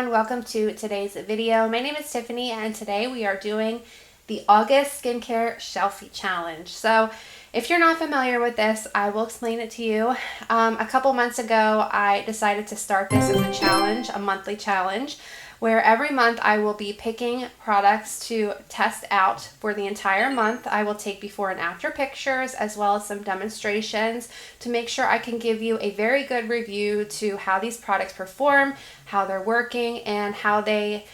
everyone, welcome to today's video. My name is Tiffany and today we are doing the August Skincare Shelfie Challenge. So if you're not familiar with this, I will explain it to you. A couple months ago, I decided to start this as a challenge, a monthly challenge, where every month I will be picking products to test out for the entire month. I will take before and after pictures as well as some demonstrations to make sure I can give you a very good review to how these products perform, how they're working, and how they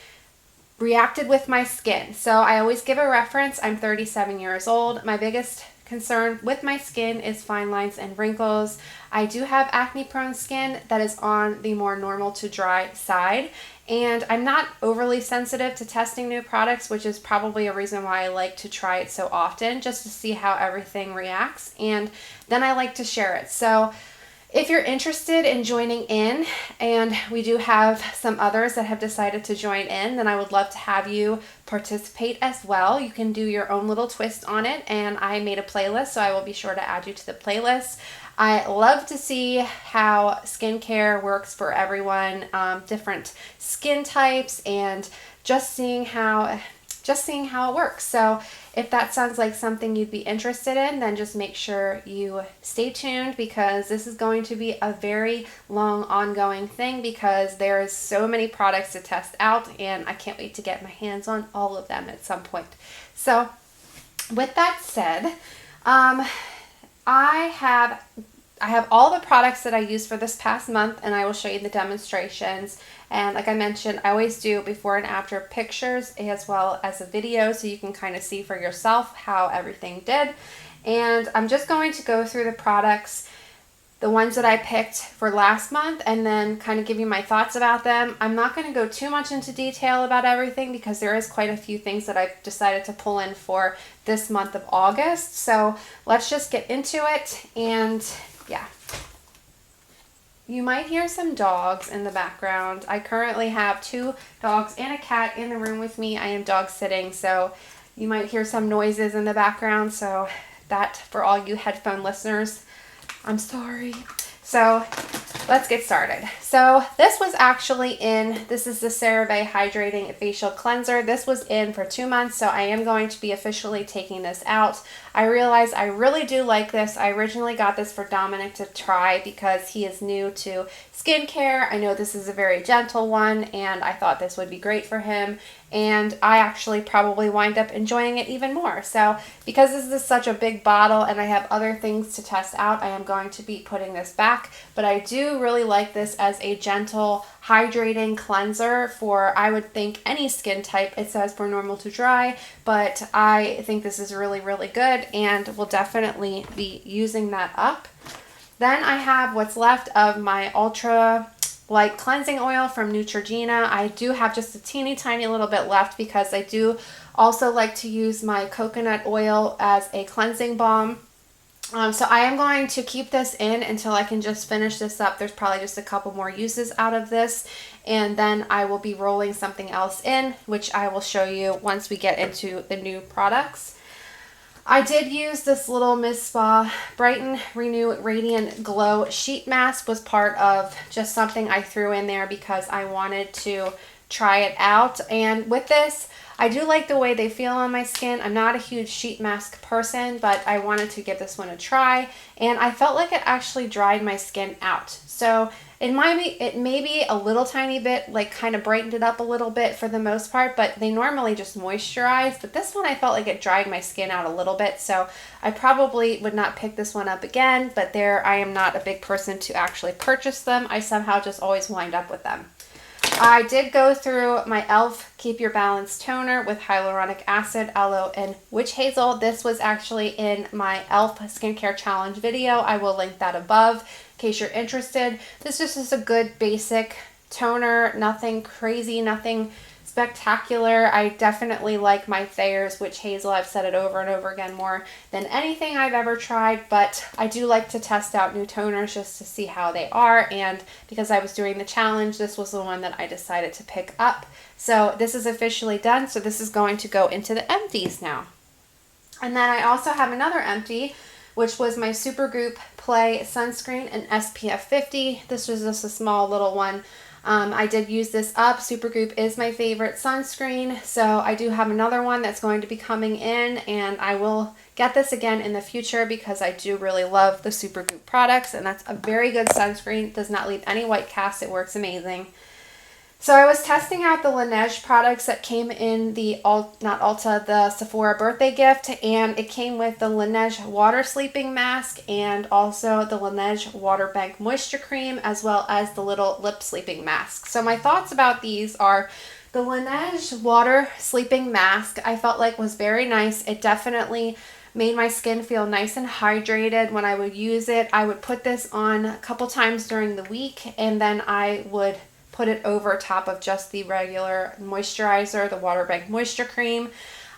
reacted with my skin. So I always give a reference. I'm 37 years old. My biggest concern with my skin is fine lines and wrinkles. I do have acne prone skin that is on the more normal to dry side, and I'm not overly sensitive to testing new products, which is probably a reason why I like to try it so often, just to see how everything reacts, and then I like to share it. So if you're interested in joining in, and we do have some others that have decided to join in, then I would love to have you participate as well. You can do your own little twist on it, and I made a playlist, so I will be sure to add you to the playlist. I love to see how skincare works for everyone, different skin types, and just seeing how it works. So if that sounds like something you'd be interested in, then just make sure you stay tuned, because this is going to be a very long ongoing thing, because there's so many products to test out and I can't wait to get my hands on all of them at some point. So with that said, I have all the products that I used for this past month, and I will show you the demonstrations. And like I mentioned, I always do before and after pictures as well as a video, so you can kind of see for yourself how everything did. And I'm just going to go through the products, the ones that I picked for last month, and then kind of give you my thoughts about them. I'm not going to go too much into detail about everything, because there is quite a few things that I've decided to pull in for this month of August. So let's just get into it. And yeah, you might hear some dogs in the background. I currently have 2 dogs and a cat in the room with me. I am dog sitting, so you might hear some noises in the background. So that, for all you headphone listeners, I'm sorry. So let's get started. So this was actually this is the CeraVe Hydrating Facial Cleanser. This was in for 2 months, so I am going to be officially taking this out. I realize I really do like this. I originally got this for Dominic to try because he is new to skincare. I know this is a very gentle one, and I thought this would be great for him. And I actually probably wind up enjoying it even more. So because this is such a big bottle and I have other things to test out, I am going to be putting this back. But I do really like this as a gentle hydrating cleanser for, I would think, any skin type. It says for normal to dry, but I think this is really, really good, and will definitely be using that up. Then I have what's left of my Ultra Light Cleansing Oil from Neutrogena. I do have just a teeny tiny little bit left, because I do also like to use my coconut oil as a cleansing balm. So I am going to keep this in until I can just finish this up. There's probably just a couple more uses out of this, and then I will be rolling something else in, which I will show you once we get into the new products. I did use this little Miss Spa Brighten Renew Radiant Glow Sheet Mask. Was part of just something I threw in there because I wanted to try it out. And with this, I do like the way they feel on my skin. I'm not a huge sheet mask person, but I wanted to give this one a try, and I felt like it actually dried my skin out. So it may be a little tiny bit, like kind of brightened it up a little bit for the most part, but they normally just moisturize. But this one, I felt like it dried my skin out a little bit, so I probably would not pick this one up again. But I am not a big person to actually purchase them. I somehow just always wind up with them. I did go through my E.L.F. Keep Your Balance Toner with hyaluronic acid, aloe, and witch hazel. This was actually in my E.L.F. Skincare Challenge video. I will link that above in case you're interested. This just is a good basic toner, nothing crazy, nothing spectacular. I definitely like my Thayer's Witch Hazel. I've said it over and over again more than anything I've ever tried, but I do like to test out new toners just to see how they are, and because I was doing the challenge, this was the one that I decided to pick up. So this is officially done, so this is going to go into the empties now. And then I also have another empty, which was my Supergoop Play Sunscreen in SPF 50. This was just a small little one. I did use this up. Supergoop is my favorite sunscreen, so I do have another one that's going to be coming in, and I will get this again in the future because I do really love the Supergoop products, and that's a very good sunscreen. It does not leave any white cast. It works amazing. So I was testing out the Laneige products that came in the, the Sephora birthday gift, and it came with the Laneige Water Sleeping Mask and also the Laneige Water Bank Moisture Cream, as well as the little lip sleeping mask. So my thoughts about these are the Laneige Water Sleeping Mask I felt like was very nice. It definitely made my skin feel nice and hydrated when I would use it. I would put this on a couple times during the week, and then I would put it over top of just the regular moisturizer, the Water Bank Moisture Cream.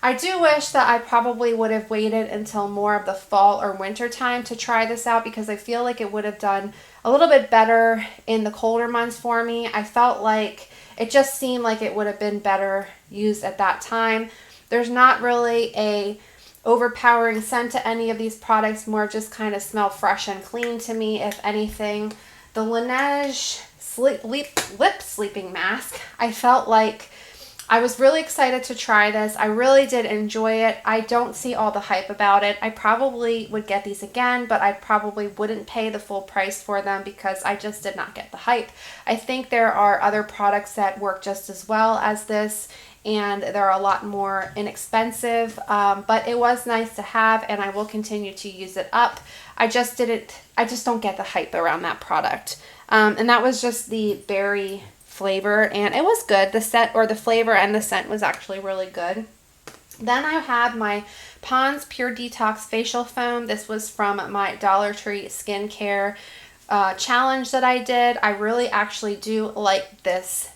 I do wish that I probably would have waited until more of the fall or winter time to try this out, because I feel like it would have done a little bit better in the colder months for me. I felt like it just seemed like it would have been better used at that time. There's not really a overpowering scent to any of these products, more just kind of smell fresh and clean to me, if anything. The Laneige lip sleeping mask, I felt like I was really excited to try this. I really did enjoy it. I don't see all the hype about it. I probably would get these again, but I probably wouldn't pay the full price for them because I just did not get the hype. I think there are other products that work just as well as this, and they're a lot more inexpensive, but it was nice to have, and I will continue to use it up. I just don't get the hype around that product. And that was just the berry flavor, and it was good. The scent, or the flavor and the scent, was actually really good. Then I had my Pond's Pure Detox Facial Foam. This was from my Dollar Tree skincare challenge that I did. I really actually do like this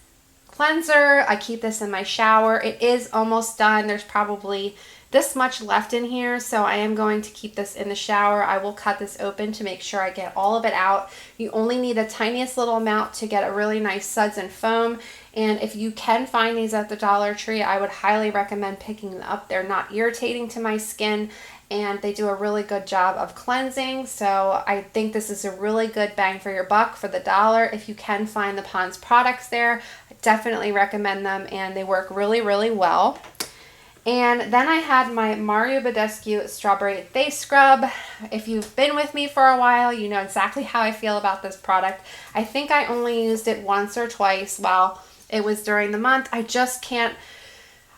cleanser. I keep this in my shower. It is almost done. There's probably this much left in here, so I am going to keep this in the shower. I will cut this open to make sure I get all of it out. You only need the tiniest little amount to get a really nice suds and foam, and if you can find these at the Dollar Tree, I would highly recommend picking them up. They're not irritating to my skin, and they do a really good job of cleansing, so I think this is a really good bang for your buck for the $1. If you can find the Pond's products there, I definitely recommend them, and they work really, really well. And then I had my Mario Badescu Strawberry Face Scrub. If you've been with me for a while, you know exactly how I feel about this product. I think I only used it once or twice while it was during the month. I just can't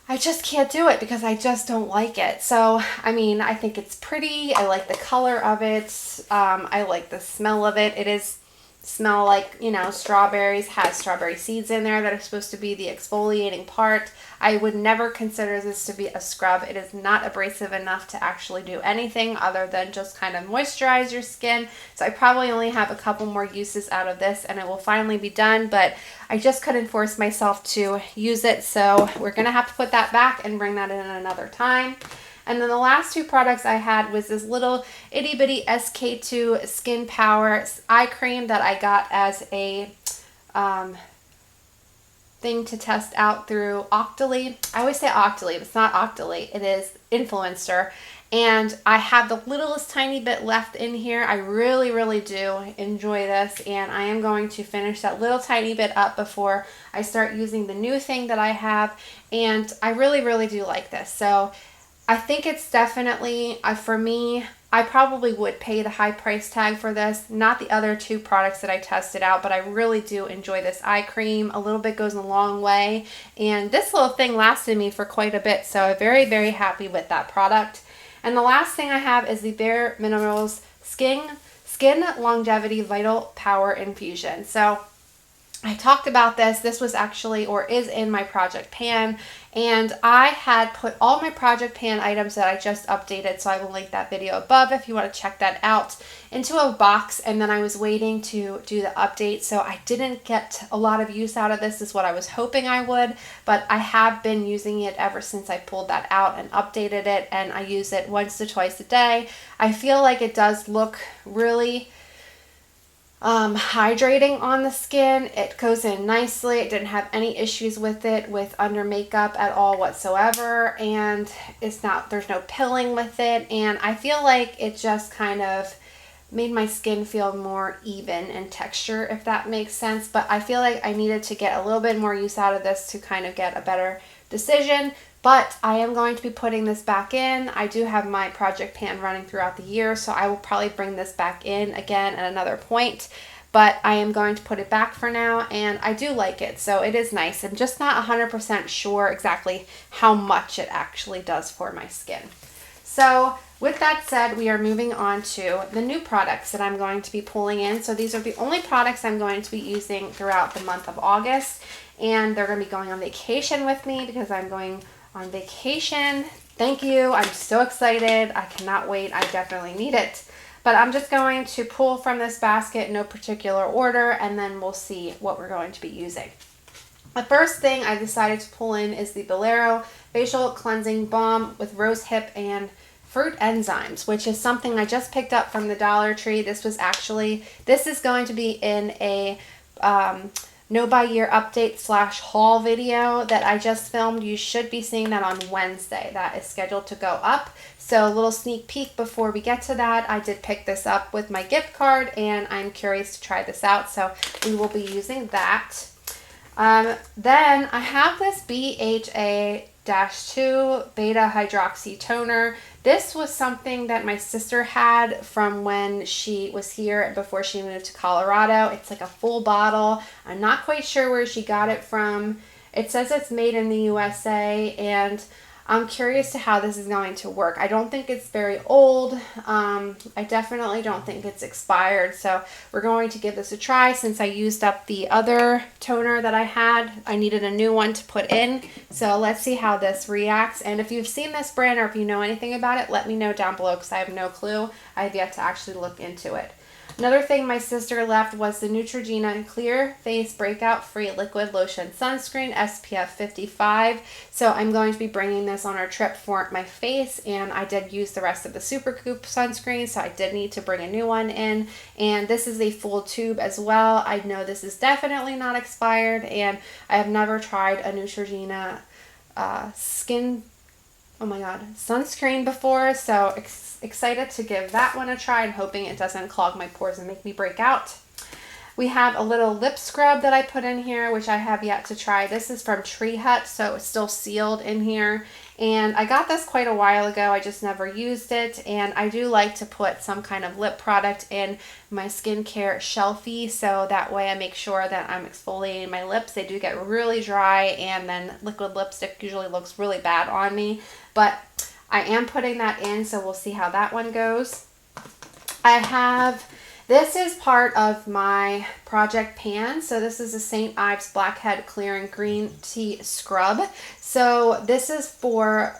do it because I just don't like it. So, I mean, I think it's pretty. I like the color of it. I like the smell of it. It is smell like, you know, strawberries, has strawberry seeds in there that are supposed to be the exfoliating part. I would never consider this to be a scrub. It is not abrasive enough to actually do anything other than just kind of moisturize your skin. So I probably only have a couple more uses out of this and it will finally be done, but I just couldn't force myself to use it. So we're going to have to put that back and bring that in another time. And then the last two products I had was this little itty bitty SK2 Skin Power eye cream that I got as a thing to test out through Octoly. I always say Octoly, but it's not Octoly. It is Influencer. And I have the littlest tiny bit left in here. I really, really do enjoy this. And I am going to finish that little tiny bit up before I start using the new thing that I have. And I really, really do like this. So I think it's definitely, for me, I probably would pay the high price tag for this, not the other two products that I tested out, but I really do enjoy this eye cream. A little bit goes a long way, and this little thing lasted me for quite a bit, so I'm very, very happy with that product. And the last thing I have is the Bare Minerals Skin Longevity Vital Power Infusion. So I talked about this. This was actually, or is in my project pan, and I had put all my project pan items that I just updated, so I will link that video above if you want to check that out, into a box, and then I was waiting to do the update, so I didn't get a lot of use out of this, is what I was hoping I would, but I have been using it ever since I pulled that out and updated it, and I use it once to twice a day. I feel like it does look really hydrating on the skin. It goes in nicely. It didn't have any issues with it with under makeup at all whatsoever, and there's no pilling with it, and I feel like it just kind of made my skin feel more even in texture, if that makes sense. But I feel like I needed to get a little bit more use out of this to kind of get a better decision. But I am going to be putting this back in. I do have my project pan running throughout the year, so I will probably bring this back in again at another point. But I am going to put it back for now, and I do like it, so it is nice. I'm just not 100% sure exactly how much it actually does for my skin. So with that said, we are moving on to the new products that I'm going to be pulling in. So these are the only products I'm going to be using throughout the month of August, and they're going to be going on vacation with me because I'm going on vacation. Thank you. I'm so excited. I cannot wait. I definitely need it. But I'm just going to pull from this basket, no particular order, and then we'll see what we're going to be using. The first thing I decided to pull in is the Bolero Facial Cleansing Balm with Rose Hip and Fruit Enzymes, which is something I just picked up from the Dollar Tree. This is going to be in a No Buy Year update / haul video that I just filmed. You should be seeing that on Wednesday. That is scheduled to go up. So a little sneak peek before we get to that. I did pick this up with my gift card, and I'm curious to try this out. So we will be using that. Then I have this BHA-2 Beta Hydroxy Toner. This was something that my sister had from when she was here before she moved to Colorado. It's like a full bottle. I'm not quite sure where she got it from. It says it's made in the USA, and I'm curious to how this is going to work. I don't think it's very old. I definitely don't think it's expired. So we're going to give this a try. Since I used up the other toner that I had, I needed a new one to put in. So let's see how this reacts. And if you've seen this brand or if you know anything about it, let me know down below because I have no clue. I have yet to actually look into it. Another thing my sister left was the Neutrogena Clear Face Breakout Free Liquid Lotion Sunscreen SPF 55. So I'm going to be bringing this on our trip for my face, and I did use the rest of the Supergoop sunscreen, so I did need to bring a new one in. And this is a full tube as well. I know this is definitely not expired, and I have never tried a Neutrogena sunscreen before, so excited to give that one a try and hoping it doesn't clog my pores and make me break out. We have a little lip scrub that I put in here, which I have yet to try. This is from Tree Hut, so it's still sealed in here. And I got this quite a while ago. I just never used it. And I do like to put some kind of lip product in my skincare Shelfie, so that way I make sure that I'm exfoliating my lips. They do get really dry, and then liquid lipstick usually looks really bad on me. But I am putting that in, so we'll see how that one goes. This is part of my project pan. So this is a St. Ives Blackhead Clearing Green Tea Scrub. So this is for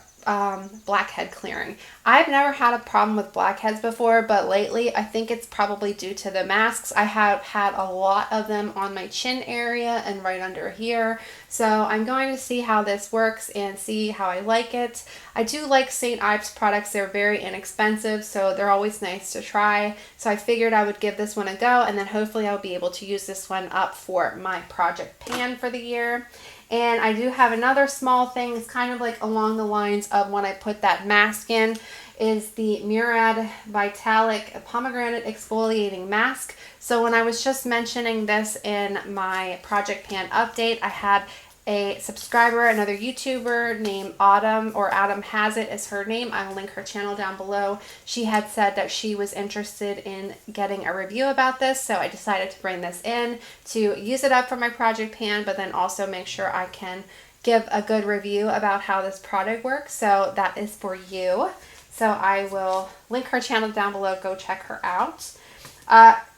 blackhead clearing. I've never had a problem with blackheads before, but lately I think it's probably due to the masks. I have had a lot of them on my chin area and right under here. So I'm going to see how this works and see how I like it. I do like St. Ives products. They're very inexpensive, so they're always nice to try. So I figured I would give this one a go, and then hopefully I'll be able to use this one up for my project pan for the year. And I do have another small thing. It's kind of like along the lines of when I put that mask in, is the Murad Vitalic Pomegranate Exfoliating Mask. So when I was just mentioning this in my project pan update, I had a subscriber, another YouTuber named Autumnhasit is her name. I'll link her channel down below. She had said that she was interested in getting a review about this, so I decided to bring this in to use it up for my project pan, but then also make sure I can give a good review about how this product works. So that is for you. So I will link her channel down below. Go check her out.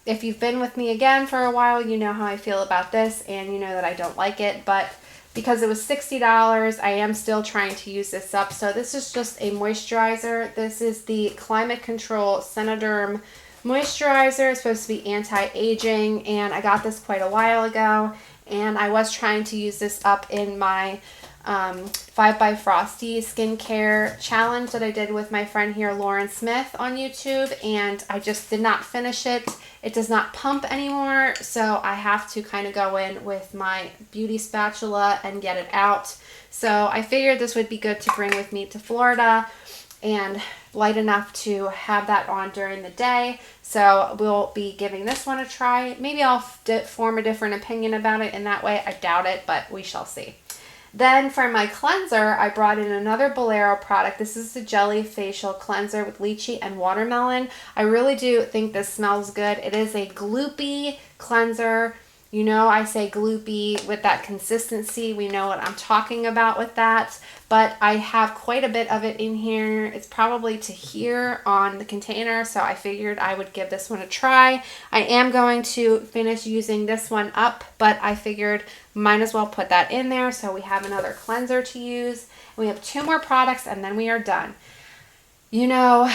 If you've been with me again for a while, you know how I feel about this, and you know that I don't like it, but because it was $60, I am still trying to use this up. So this is just a moisturizer. This is the Climate Control Senoderm Moisturizer. It's supposed to be anti-aging, and I got this quite a while ago, and I was trying to use this up in my 5 by Frosty skincare challenge that I did with my friend here, Lauren Smith, on YouTube, and I just did not finish it. It does not pump anymore, so I have to kind of go in with my beauty spatula and get it out. So I figured this would be good to bring with me to Florida. and light enough to have that on during the day. So we'll be giving this one a try. Maybe I'll form a different opinion about it in that way. I doubt it, but we shall see. Then for my cleanser, I brought in another Bolero product. This is the Jelly Facial Cleanser with lychee and watermelon. I really do think this smells good. It is a gloopy cleanser. You know, I say gloopy with that consistency. We know what I'm talking about with that. But I have quite a bit of it in here. It's probably to here on the container, so I figured I would give this one a try. I am going to finish using this one up, but I figured might as well put that in there so we have another cleanser to use. We have 2 more products and then we are done. You know,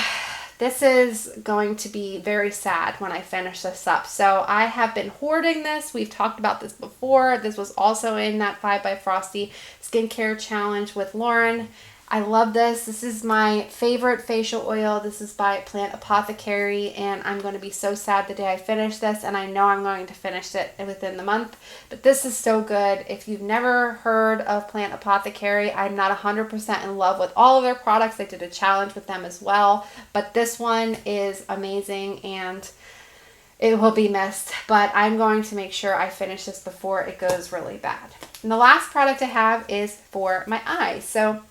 this is going to be very sad when I finish this up. So I have been hoarding this. We've talked about this before. This was also in that 5 by Frosty skincare challenge with Lauren. I love this. This is my favorite facial oil. This is by Plant Apothecary, and I'm going to be so sad the day I finish this, and I know I'm going to finish it within the month. But this is so good. If you've never heard of Plant Apothecary, I'm not 100% in love with all of their products. I did a challenge with them as well, but this one is amazing, and it will be missed, but I'm going to make sure I finish this before it goes really bad. And the last product I have is for my eyes. So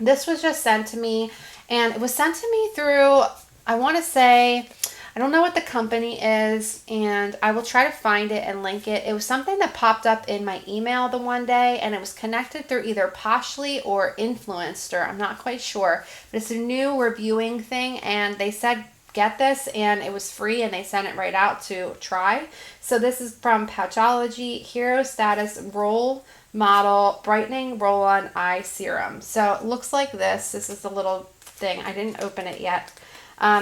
this was just sent to me, and it was sent to me through, I want to say, I don't know what the company is, and I will try to find it and link it. It was something that popped up in my email the one day, and it was connected through either Patchology or Influencer. I'm not quite sure, but it's a new reviewing thing, and they said get this, and it was free, and they sent it right out to try. So this is from Patchology Hero Status Role Model Brightening Roll-On Eye Serum. So it looks like this. This is the little thing. I didn't open it yet.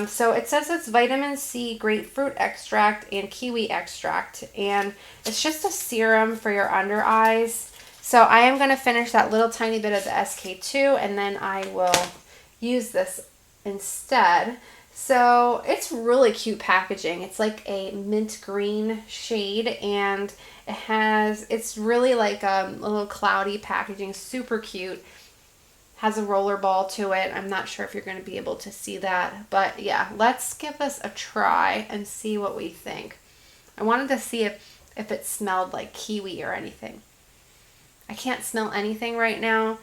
So it says it's vitamin C, grapefruit extract, and kiwi extract. And it's just a serum for your under eyes. So I am going to finish that little tiny bit of the SK2, and then I will use this instead. So it's really cute packaging. It's like a mint green shade, and it's really like a little cloudy packaging, super cute. Has a roller ball to it. I'm not sure if you're going to be able to see that, but yeah, let's give this a try and see what we think. I wanted to see if it smelled like kiwi or anything. I can't smell anything right now.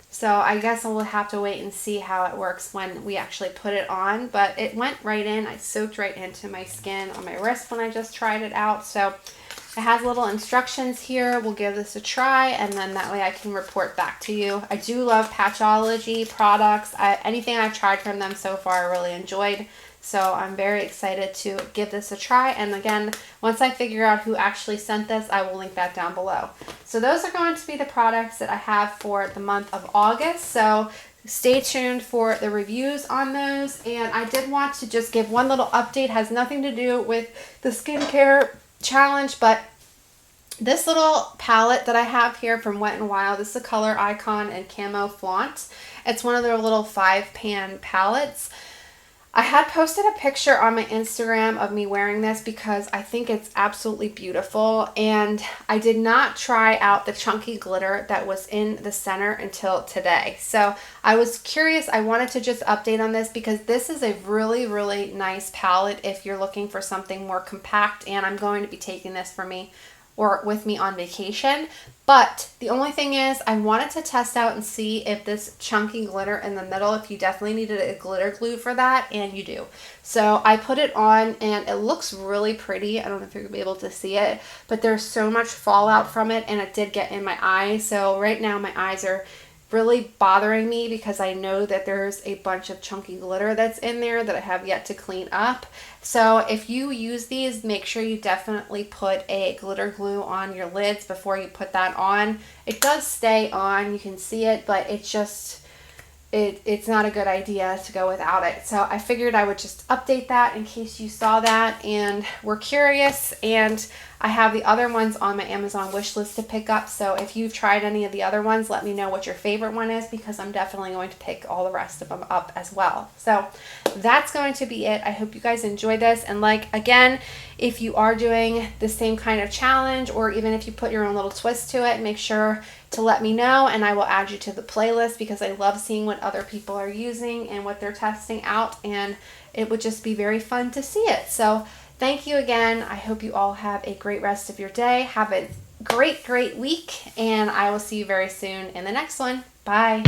So I guess we'll have to wait and see how it works when we actually put it on. But it went right in. I soaked right into my skin on my wrist when I just tried it out. So it has little instructions here. We'll give this a try, and then that way I can report back to you. I do love Patchology products. Anything I've tried from them so far I really enjoyed. So I'm very excited to give this a try. And again, once I figure out who actually sent this, I will link that down below. So those are going to be the products that I have for the month of August. So stay tuned for the reviews on those. And I did want to just give one little update. It has nothing to do with the skincare challenge, but this little palette that I have here from Wet n Wild, this is the Color Icon and Camo Flaunt. It's one of their little 5-pan palettes. I had posted a picture on my Instagram of me wearing this because I think it's absolutely beautiful, and I did not try out the chunky glitter that was in the center until today. So I was curious. I wanted to just update on this because this is a really, really nice palette if you're looking for something more compact, and I'm going to be taking this for me or with me on vacation. But the only thing is I wanted to test out and see if this chunky glitter in the middle, if you definitely needed a glitter glue for that, and you do. So I put it on and it looks really pretty. I don't know if you're gonna be able to see it, but there's so much fallout from it, and it did get in my eye. So right now my eyes are really bothering me because I know that there's a bunch of chunky glitter that's in there that I have yet to clean up. So if you use these, make sure you definitely put a glitter glue on your lids before you put that on. It does stay on, you can see it, but it's just, it's not a good idea to go without it. So I figured I would just update that in case you saw that and were curious. And I have the other ones on my Amazon wish list to pick up. So if you've tried any of the other ones, let me know what your favorite one is, because I'm definitely going to pick all the rest of them up as well. So that's going to be it. I hope you guys enjoyed this. And like, again, if you are doing the same kind of challenge, or even if you put your own little twist to it, make sure to let me know and I will add you to the playlist, because I love seeing what other people are using and what they're testing out, and it would just be very fun to see it. So thank you again. I hope you all have a great rest of your day. Have a great week, and I will see you very soon in the next one. Bye.